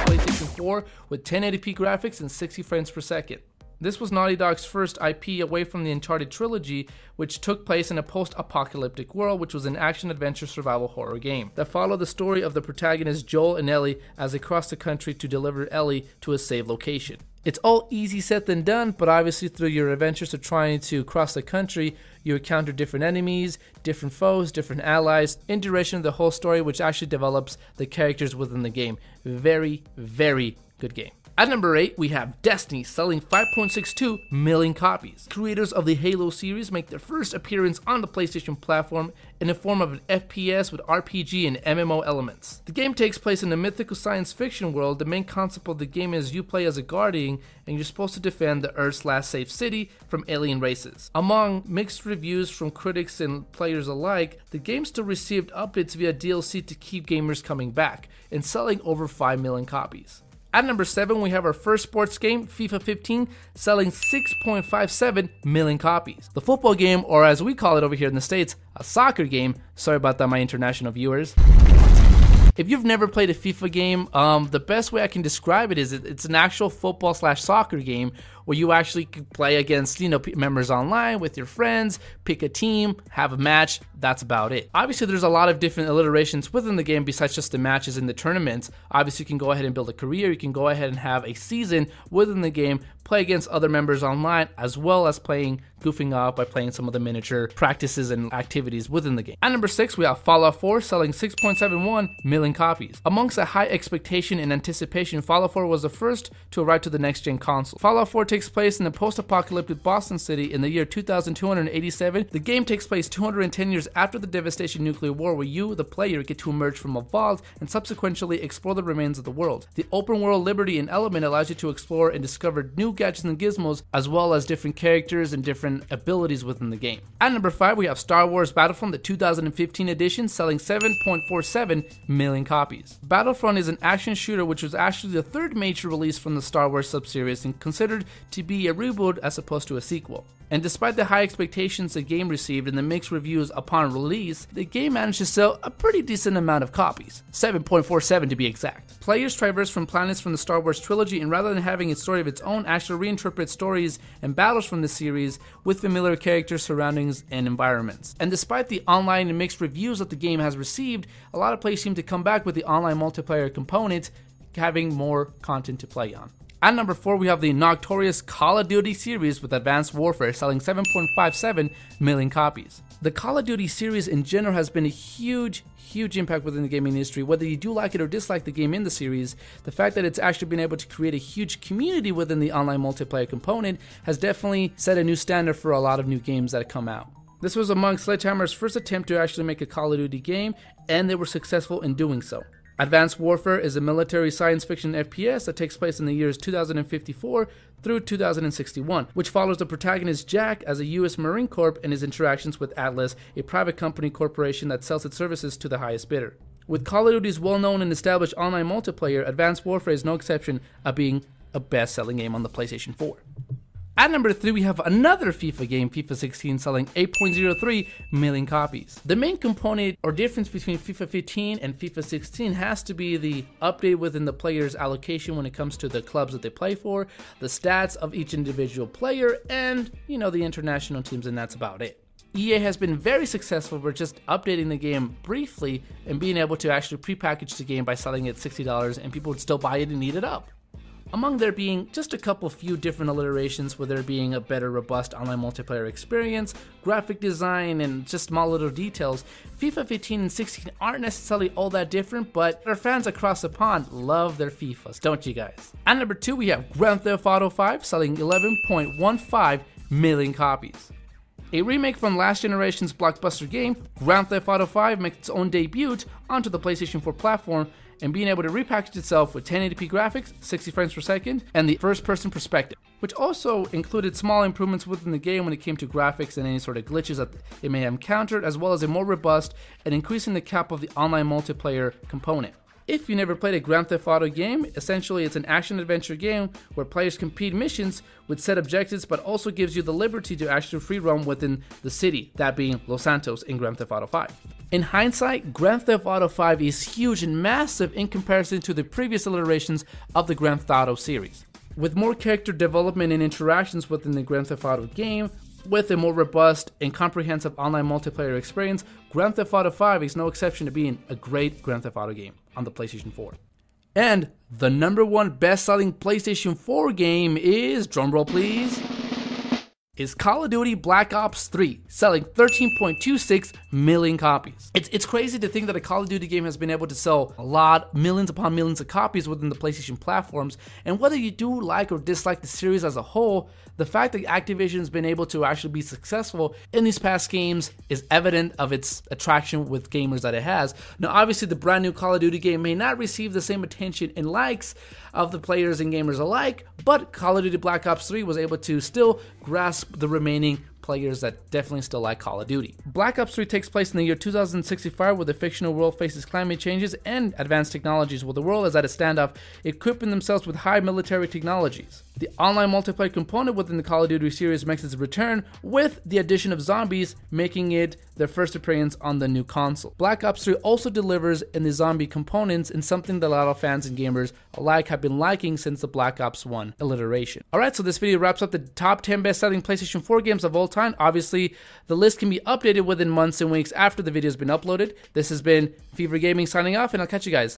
PlayStation 4 with 1080p graphics and 60 frames per second. This was Naughty Dog's first IP away from the Uncharted trilogy, which took place in a post-apocalyptic world, which was an action-adventure survival horror game that followed the story of the protagonists Joel and Ellie as they crossed the country to deliver Ellie to a safe location. It's all easy said than done, but obviously through your adventures of trying to cross the country, you encounter different enemies, different foes, different allies, in duration of the whole story, which actually develops the characters within the game. Very, very good game. At number 8, we have Destiny, selling 5.62 million copies. Creators of the Halo series make their first appearance on the PlayStation platform in the form of an FPS with RPG and MMO elements. The game takes place in a mythical science fiction world. The main concept of the game is you play as a guardian and you're supposed to defend the Earth's last safe city from alien races. Among mixed reviews from critics and players alike, the game still received updates via DLC to keep gamers coming back and selling over 5 million copies. At number 7, we have our first sports game, FIFA 15, selling 6.57 million copies. The football game, or as we call it over here in the States, a soccer game. Sorry about that, my international viewers. If you've never played a FIFA game, the best way I can describe it is it's an actual football/soccer game where you actually can play against, members online with your friends, pick a team, have a match. That's about it. Obviously, there's a lot of different alliterations within the game besides just the matches in the tournaments. Obviously, you can go ahead and build a career. You can go ahead and have a season within the game, play against other members online, as well as goofing off by playing some of the miniature practices and activities within the game. At number 6, we have Fallout 4, selling 6.71 million copies. Amongst a high expectation and anticipation, Fallout 4 was the first to arrive to the next-gen console. Fallout 4 takes place in the post-apocalyptic Boston City in the year 2287. The game takes place 210 years after the devastating nuclear war, where you, the player, get to emerge from a vault and subsequently explore the remains of the world. The open world liberty and element allows you to explore and discover new gadgets and gizmos, as well as different characters and different abilities within the game. At number 5, we have Star Wars Battlefront, the 2015 edition, selling 7.47 million copies. Battlefront is an action shooter which was actually the third major release from the Star Wars sub-series and considered to be a reboot as opposed to a sequel. And despite the high expectations the game received and the mixed reviews upon release, the game managed to sell a pretty decent amount of copies, 7.47 to be exact. Players traverse from planets from the Star Wars trilogy, and rather than having a story of its own, actually reinterpret stories and battles from the series with familiar characters, surroundings, and environments. And despite the online and mixed reviews that the game has received, a lot of players seem to come back with the online multiplayer component, having more content to play on. At number 4, we have the notorious Call of Duty series with Advanced Warfare, selling 7.57 million copies. The Call of Duty series in general has been a huge impact within the gaming industry. Whether you do like it or dislike the game in the series, the fact that it's actually been able to create a huge community within the online multiplayer component has definitely set a new standard for a lot of new games that come out. This was among Sledgehammer's first attempt to actually make a Call of Duty game, and they were successful in doing so. Advanced Warfare is a military science fiction FPS that takes place in the years 2054 through 2061, which follows the protagonist Jack as a U.S. Marine Corps and his interactions with Atlas, a private company corporation that sells its services to the highest bidder. With Call of Duty's well-known and established online multiplayer, Advanced Warfare is no exception of being a best-selling game on the PlayStation 4. At number 3, we have another FIFA game, FIFA 16, selling 8.03 million copies. The main component or difference between FIFA 15 and FIFA 16 has to be the update within the player's allocation when it comes to the clubs that they play for, the stats of each individual player, and, the international teams, and that's about it. EA has been very successful with just updating the game briefly and being able to actually prepackage the game by selling it $60, and people would still buy it and eat it up. Among there being just a few different alliterations, with there being a better, robust online multiplayer experience, graphic design, and just small little details, FIFA 15 and 16 aren't necessarily all that different, but our fans across the pond love their FIFAs, don't you guys? At number 2, we have Grand Theft Auto 5, selling 11.15 million copies. A remake from last generation's blockbuster game, Grand Theft Auto 5 makes its own debut onto the PlayStation 4 platform, and being able to repackage itself with 1080p graphics, 60 frames per second, and the first-person perspective, which also included small improvements within the game when it came to graphics and any sort of glitches that it may have encountered, as well as a more robust and increasing the cap of the online multiplayer component. If you never played a Grand Theft Auto game, essentially it's an action-adventure game where players complete missions with set objectives, but also gives you the liberty to actually free roam within the city, that being Los Santos in Grand Theft Auto 5. In hindsight, Grand Theft Auto 5 is huge and massive in comparison to the previous iterations of the Grand Theft Auto series. With more character development and interactions within the Grand Theft Auto game, with a more robust and comprehensive online multiplayer experience, Grand Theft Auto 5 is no exception to being a great Grand Theft Auto game on the PlayStation 4. And the #1 best-selling PlayStation 4 game is, drumroll please, is Call of Duty Black Ops 3, selling 13.26 million copies. It's crazy to think that a Call of Duty game has been able to sell a lot, millions upon millions of copies within the PlayStation platforms, and whether you do like or dislike the series as a whole, the fact that Activision's been able to actually be successful in these past games is evident of its attraction with gamers that it has. Now obviously the brand new Call of Duty game may not receive the same attention and likes of the players and gamers alike, but Call of Duty Black Ops 3 was able to still grasp the remaining players that definitely still like Call of Duty. Black Ops 3 takes place in the year 2065, where the fictional world faces climate changes and advanced technologies, while the world is at a standoff, equipping themselves with high military technologies. The online multiplayer component within the Call of Duty series makes its return with the addition of zombies, making it their first appearance on the new console. Black Ops 3 also delivers in the zombie components, in something that a lot of fans and gamers alike have been liking since the Black Ops 1 iteration. Alright, so this video wraps up the top 10 best-selling PlayStation 4 games of all time. Obviously, the list can be updated within months and weeks after the video has been uploaded. This has been Fever Gaming signing off, and I'll catch you guys